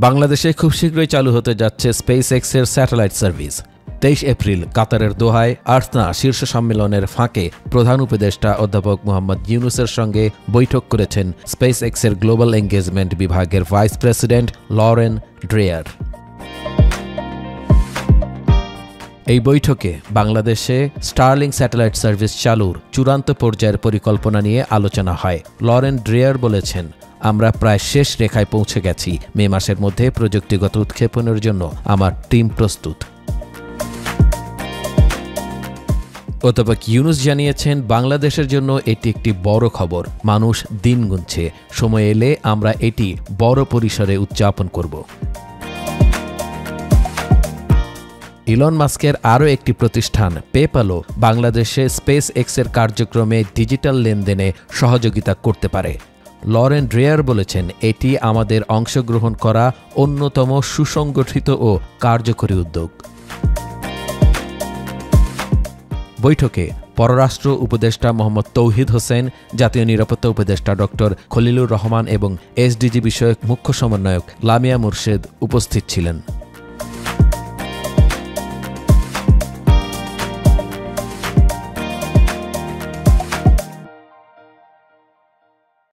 বাংলাদেশে খুব শীঘ্রই চালু হতে যাচ্ছে স্পেসএক্সের স্যাটেলাইট সার্ভিস। 23 এপ্রিল কাতারের দোহায় আর্সনা শীর্ষ সম্মেলনের ফাঁকে প্রধান উপদেষ্টা অধ্যাপক মোহাম্মদ ইউনূসের সঙ্গে বৈঠক করেছেন স্পেসএক্সের গ্লোবাল এঙ্গেজমেন্ট বিভাগের ভাইস প্রেসিডেন্ট লরেন ড্রেয়ার। এই বৈঠকে বাংলাদেশে স্টারলিং স্যাটেলাইট সার্ভিস চালুর চূড়ান্ত পর্যায়ের পরিকল্পনা নিয়ে আলোচনা হয়। লরেন ড্রেয়ার বলেছেন, আমরা প্রায় শেষ রেখায় পৌঁছে গেছি। মে মাসের মধ্যে প্রযুক্তিগত উৎক্ষেপণের জন্য আমার টিম প্রস্তুত। অধ্যাপক ইউনূস জানিয়েছেন, বাংলাদেশের জন্য এটি একটি বড় খবর। মানুষ দিন গুনছে, সময় এলে আমরা এটি বড় পরিসরে উদযাপন করব। ইলন মাস্কের আরও একটি প্রতিষ্ঠান পেপ্যালও বাংলাদেশে স্পেসএক্সের কার্যক্রমে ডিজিটাল লেনদেনে সহযোগিতা করতে পারে। লরেন ড্রেয়ার বলেছেন, এটি আমাদের অংশগ্রহণ করা অন্যতম সুসংগঠিত ও কার্যকরী উদ্যোগ। বৈঠকে পররাষ্ট্র উপদেষ্টা মোহাম্মদ তৌহিদ হোসেন, জাতীয় নিরাপত্তা উপদেষ্টা ডক্টর খলিলুর রহমান এবং এসডিজি বিষয়ক মুখ্য সমন্বয়ক লামিয়া মুর্শেদ উপস্থিত ছিলেন।